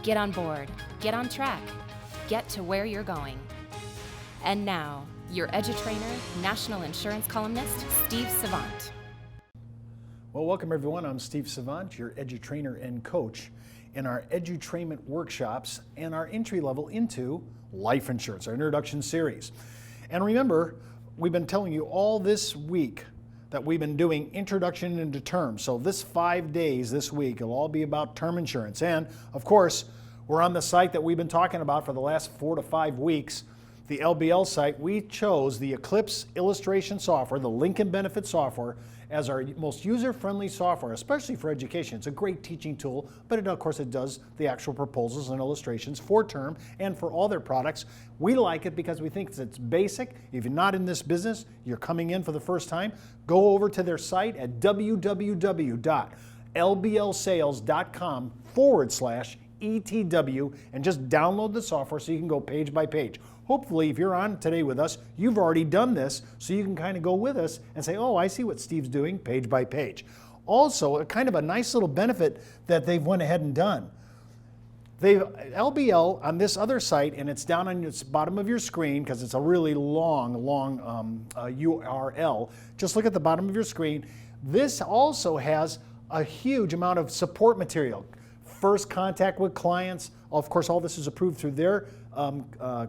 Get on board, get on track, get to where you're going. And now, your edutrainer, national insurance columnist, Steve Savant. Well, welcome everyone. I'm Steve Savant, your edutrainer and coach in our edutrainment workshops and our entry level into life insurance, our introduction series. And remember, we've been telling you all this week that we've been doing introduction into term. So this 5 days this week, it'll all be about term insurance. And of course, we're on the site that we've been talking about for the last 4 to 5 weeks, the LBL site. We chose the Eclipse illustration software, the Lincoln Benefit software, as our most user-friendly software, especially for education. It's a great teaching tool, but of course it does the actual proposals and illustrations for term and for all their products. We like it because we think it's basic. If you're not in this business, you're coming in for the first time, go over to their site at www.lblsales.com/ETW and just download the software so you can go page by page. Hopefully, if you're on today with us, you've already done this, so you can kind of go with us and say, oh, I see what Steve's doing page by page. Also, a kind of a nice little benefit that they've went ahead and done. LBL on this other site, and it's down on the bottom of your screen because it's a really long URL. Just look at the bottom of your screen. This also has a huge amount of support material. First contact with clients. Of course, all this is approved through their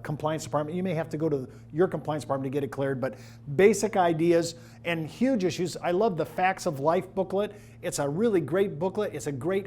compliance department. You may have to go to your compliance department to get it cleared, but basic ideas and huge issues. I love the Facts of Life booklet. It's a really great booklet. It's a great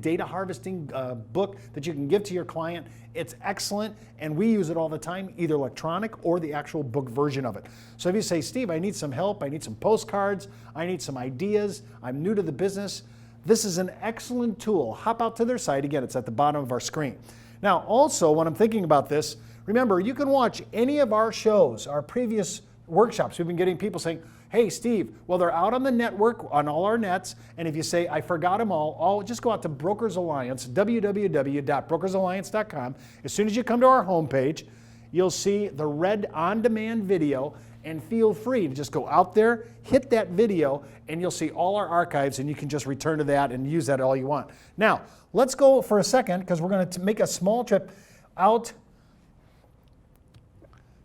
data harvesting book that you can give to your client. It's excellent, and we use it all the time, either electronic or the actual book version of it. So if you say, Steve, I need some help, I need some postcards, I need some ideas, I'm new to the business, this is an excellent tool. Hop out to their site. Again, it's at the bottom of our screen. Now, also, when I'm thinking about this, remember, you can watch any of our shows, our previous workshops. We've been getting people saying, hey, Steve, well, they're out on the network, on all our nets, and if you say, I forgot them all, just go out to Brokers Alliance, www.brokersalliance.com. As soon as you come to our homepage, you'll see the red on-demand video, and feel free to just go out there, hit that video, and you'll see all our archives, and you can just return to that and use that all you want. Now, let's go for a second, because we're going to make a small trip out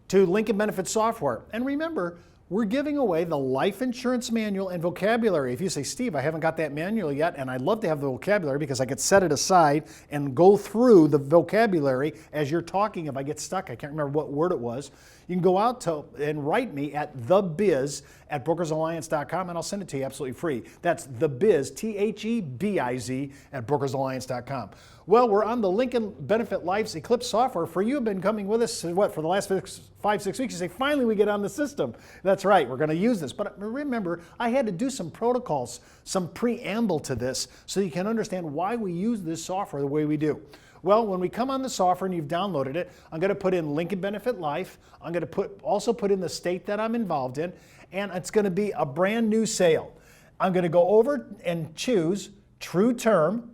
to Lincoln Benefit Software. And remember, we're giving away the life insurance manual and vocabulary. If you say, Steve, I haven't got that manual yet, and I'd love to have the vocabulary because I could set it aside and go through the vocabulary as you're talking. If I get stuck, I can't remember what word it was, you can go out and write me at thebiz@brokersalliance.com, and I'll send it to you absolutely free. That's thebiz, THEBIZ, at brokersalliance.com. Well, we're on the Lincoln Benefit Life's Eclipse software. For you have been coming with us, for the last 5-6 weeks, you say, finally we get on the system. That's right, we're going to use this. But remember, I had to do some protocols, some preamble to this, so you can understand why we use this software the way we do. Well, when we come on the software and you've downloaded it, I'm going to put in Lincoln Benefit Life. I'm going to also put in the state that I'm involved in, and it's going to be a brand new sale. I'm going to go over and choose True Term,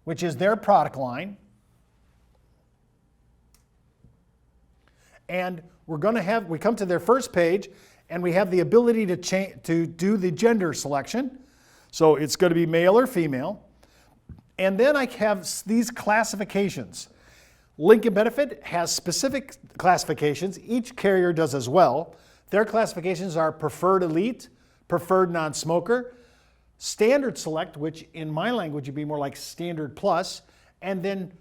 which is their product line. And we come to their first page, and we have the ability to do the gender selection. So it's going to be male or female. And then I have these classifications. Lincoln Benefit has specific classifications. Each carrier does as well. Their classifications are Preferred Elite, Preferred Non-Smoker, Standard Select, which in my language would be more like Standard Plus, and then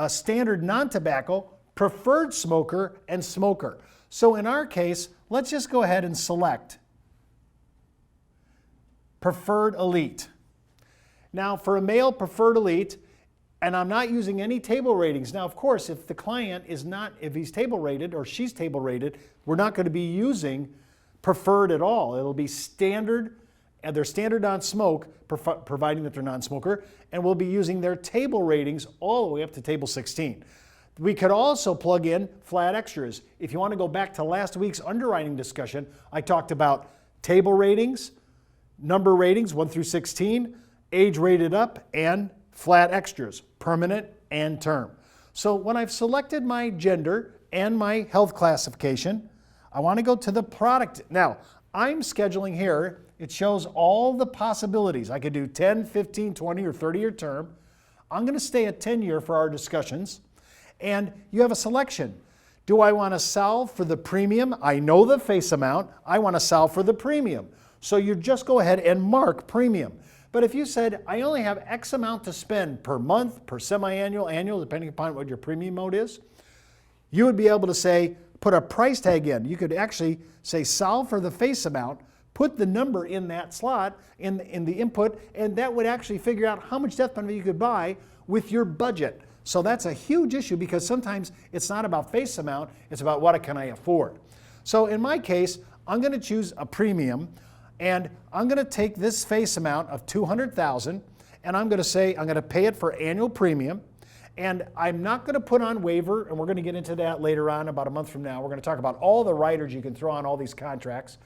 Standard Non-Tobacco, Preferred Smoker, and Smoker. So in our case, let's just go ahead and select Preferred Elite. Now, for a male Preferred Elite, and I'm not using any table ratings. Now, of course, if the client is not, if he's table rated or she's table rated, we're not going to be using preferred at all. It'll be standard, and they're standard non-smoke, providing that they're non-smoker, and we'll be using their table ratings all the way up to table 16. We could also plug in flat extras. If you want to go back to last week's underwriting discussion, I talked about table ratings, number ratings 1 through 16, age rated up, and flat extras, permanent and term. So when I've selected my gender and my health classification, I want to go to the product. Now, I'm scheduling here, it shows all the possibilities. I could do 10, 15, 20, or 30-year term. I'm going to stay at 10-year for our discussions. And you have a selection. Do I want to solve for the premium? I know the face amount. I want to solve for the premium. So you just go ahead and mark premium. But if you said, I only have X amount to spend per month, per semi-annual, annual, depending upon what your premium mode is, you would be able to say, put a price tag in. You could actually say, solve for the face amount, put the number in that slot, in the input, and that would actually figure out how much death benefit you could buy with your budget. So that's a huge issue because sometimes it's not about face amount, it's about what can I afford. So in my case, I'm going to choose a premium, and I'm going to take this face amount of $200,000, and I'm going to say I'm going to pay it for annual premium, and I'm not going to put on waiver, and we're going to get into that later on, about a month from now. We're going to talk about all the riders you can throw on all these contracts.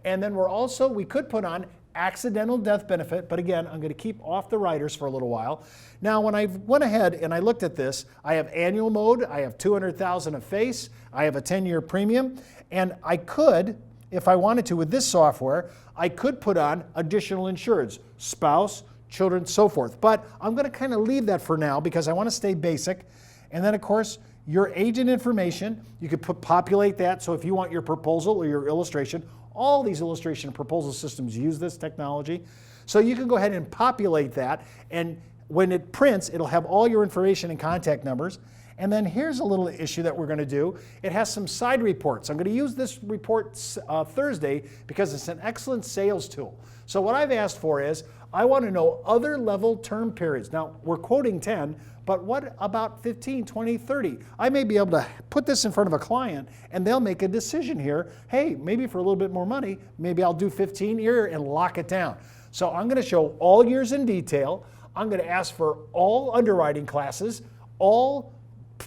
And then we could put on accidental death benefit, but again, I'm going to keep off the riders for a little while. Now, when I went ahead and I looked at this, I have annual mode, I have $200,000 of face, I have a 10-year premium, and I could, if I wanted to with this software, I could put on additional insureds, spouse, children, so forth. But I'm going to kind of leave that for now because I want to stay basic. And then, of course, your agent information, you could populate that. So if you want your proposal or your illustration, all these illustration and proposal systems use this technology. So you can go ahead and populate that, and when it prints, it'll have all your information and contact numbers. And then here's a little issue that we're going to do. It has some side reports. I'm going to use this report Thursday because it's an excellent sales tool. So what I've asked for is, I want to know other level term periods. Now, we're quoting 10, but what about 15, 20, 30? I may be able to put this in front of a client and they'll make a decision here. Hey, maybe for a little bit more money, maybe I'll do 15 year and lock it down. So I'm going to show all years in detail. I'm going to ask for all underwriting classes, all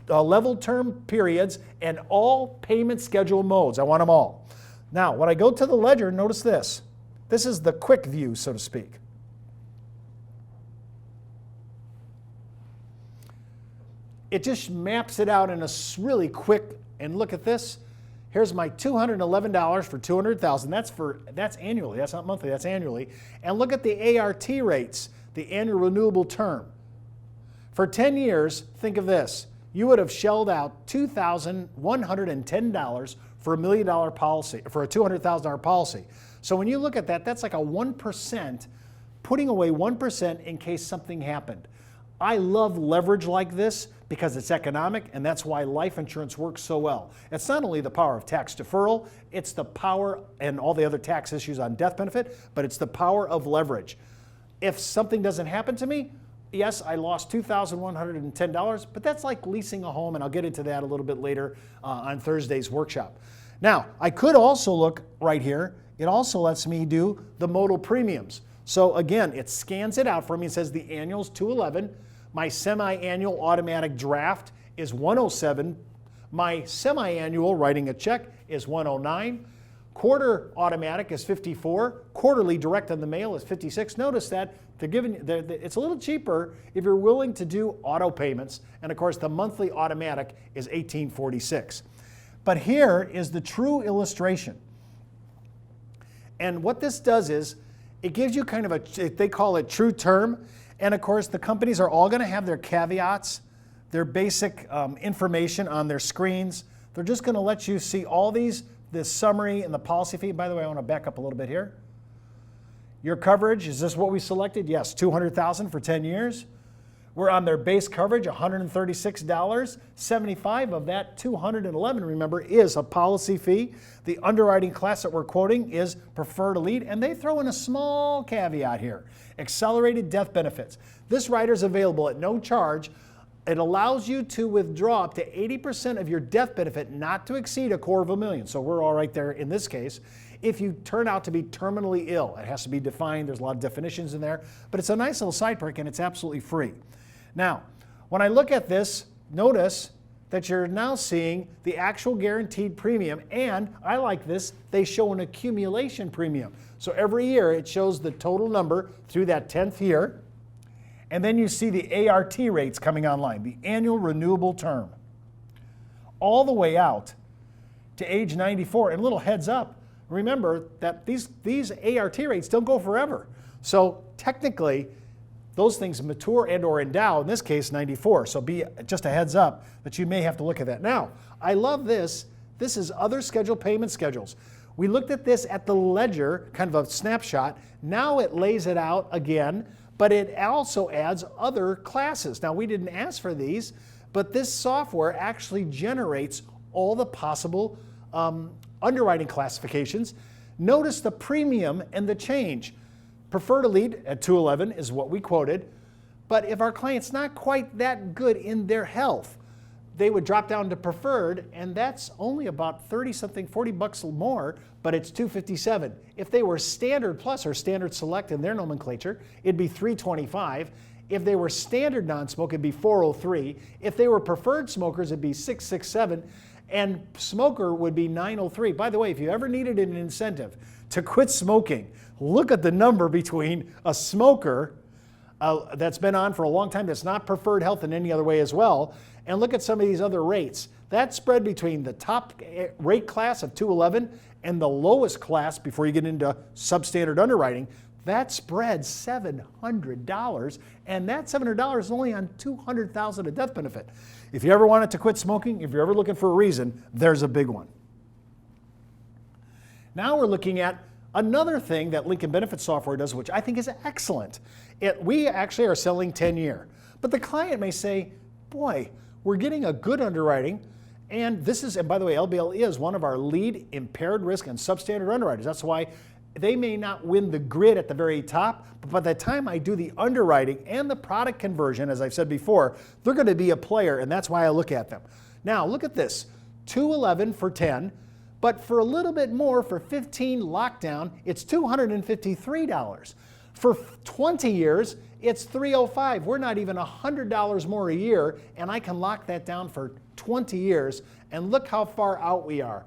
level term periods, and all payment schedule modes. I want them all. Now, when I go to the ledger, notice this. This is the quick view, so to speak. It just maps it out in a really quick, and look at this. Here's my $211 for $200,000. That's annually. That's not monthly. That's annually. And look at the ART rates, the annual renewable term. For 10 years, think of this. You would have shelled out $2,110 for $1 million policy, for a $200,000 policy. So when you look at that, that's like a 1%, putting away 1% in case something happened. I love leverage like this because it's economic, and that's why life insurance works so well. It's not only the power of tax deferral, it's the power and all the other tax issues on death benefit, but it's the power of leverage. If something doesn't happen to me, yes, I lost $2,110, but that's like leasing a home, and I'll get into that a little bit later on Thursday's workshop. Now, I could also look right here. It also lets me do the modal premiums. So again, it scans it out for me. It says the annual's $211. My semi-annual automatic draft is $107. My semi-annual writing a check is $109. Quarter automatic is $54. Quarterly direct on the mail is $56. Notice that it's a little cheaper if you're willing to do auto payments. And of course, the monthly automatic is $18.46. But here is the true illustration. And what this does is, it gives you kind of they call it true term. And of course, the companies are all going to have their caveats, their basic information on their screens. They're just going to let you see all this summary and the policy fee. By the way, I want to back up a little bit here. Your coverage, is this what we selected? Yes, $200,000 for 10 years. We're on their base coverage, $136. 75 of that, $211, remember, is a policy fee. The underwriting class that we're quoting is preferred elite, and they throw in a small caveat here. Accelerated death benefits. This rider is available at no charge. It allows you to withdraw up to 80% of your death benefit, not to exceed $250,000. So we're all right there in this case. If you turn out to be terminally ill, it has to be defined. There's a lot of definitions in there, but it's a nice little side perk, and it's absolutely free. Now, when I look at this, notice that you're now seeing the actual guaranteed premium, and I like this, they show an accumulation premium. So every year it shows the total number through that 10th year, and then you see the ART rates coming online, the annual renewable term, all the way out to age 94. And a little heads up, remember that these ART rates don't go forever. So technically, those things mature and or endow, in this case 94. So be just a heads up that you may have to look at that. Now, I love this. This is other scheduled payment schedules. We looked at this at the ledger, kind of a snapshot. Now it lays it out again, but it also adds other classes. Now we didn't ask for these, but this software actually generates all the possible underwriting classifications. Notice the premium and the change. Preferred elite at 211 is what we quoted, but if our client's not quite that good in their health, they would drop down to preferred, and that's only about 30 something, 40 bucks more, but it's 257. If they were standard plus or standard select in their nomenclature, it'd be 325. If they were standard non-smoke, it'd be 403. If they were preferred smokers, it'd be 667. And smoker would be 903. By the way, if you ever needed an incentive to quit smoking, look at the number between a smoker that's been on for a long time, that's not preferred health in any other way as well, and look at some of these other rates. That spread between the top rate class of 211 and the lowest class before you get into substandard underwriting, that spread $700, and that $700 is only on $200,000 of death benefit. If you ever wanted to quit smoking, if you're ever looking for a reason, there's a big one. Now we're looking at another thing that Lincoln Benefit Software does, which I think is excellent. We actually are selling 10-year, but the client may say, boy, we're getting a good underwriting, and this is, and by the way, LBL is one of our lead impaired risk and substandard underwriters. That's why they may not win the grid at the very top, but by the time I do the underwriting and the product conversion, as I've said before, they're going to be a player, and that's why I look at them. Now, look at this, 211 for 10, but for a little bit more, for 15 lockdown, it's $253. For 20 years, it's $305. We're not even $100 more a year, and I can lock that down for 20 years, and look how far out we are.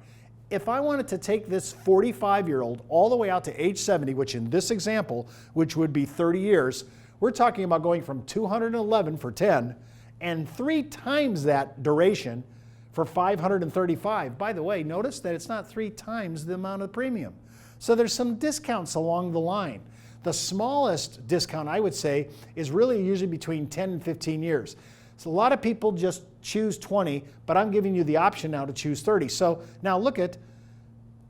If I wanted to take this 45-year-old all the way out to age 70, which in this example, which would be 30 years, we're talking about going from 211 for 10 and 3 times that duration for 535. By the way, notice that it's not 3 times the amount of premium. So there's some discounts along the line. The smallest discount, I would say, is really usually between 10 and 15 years. So a lot of people just choose 20, but I'm giving you the option now to choose 30. So now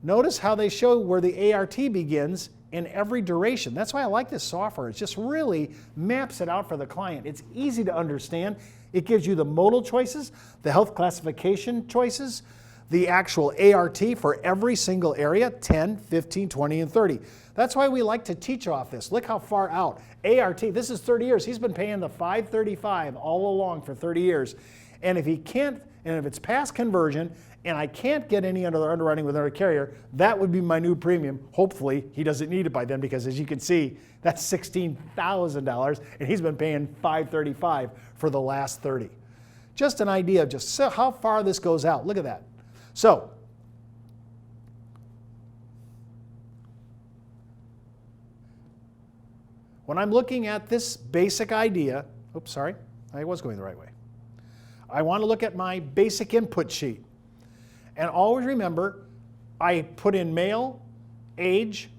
notice how they show where the ART begins in every duration. That's why I like this software. It just really maps it out for the client. It's easy to understand. It gives you the modal choices, the health classification choices, the actual ART for every single area, 10, 15, 20, and 30. That's why we like to teach off this. Look how far out. ART, this is 30 years. He's been paying the 535 all along for 30 years. And if he can't, and if it's past conversion, and I can't get any other underwriting with another carrier, that would be my new premium. Hopefully, he doesn't need it by then, because as you can see, that's $16,000, and he's been paying $535 for the last 30. Just an idea of just how far this goes out. Look at that. So, when I'm looking at this basic idea, oops, sorry, I was going the right way. I want to look at my basic input sheet. And always remember, I put in male, age,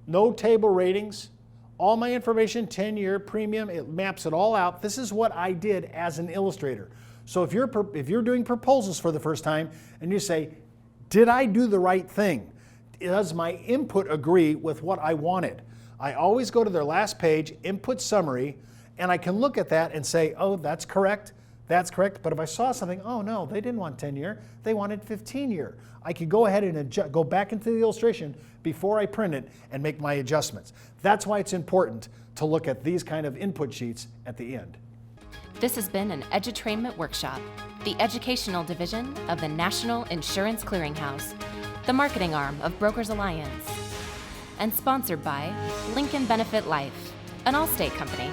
no table ratings, all my information, 10-year premium, it maps it all out. This is what I did as an illustrator. So if you're doing proposals for the first time and you say, did I do the right thing? Does my input agree with what I wanted? I always go to their last page, input summary, and I can look at that and say, oh, that's correct. That's correct. But if I saw something, oh no, they didn't want 10-year, they wanted 15-year. I could go ahead and go back into the illustration before I print it and make my adjustments. That's why it's important to look at these kind of input sheets at the end. This has been an Edutrainment Workshop, the educational division of the National Insurance Clearinghouse, the marketing arm of Brokers Alliance, and sponsored by Lincoln Benefit Life, an Allstate company.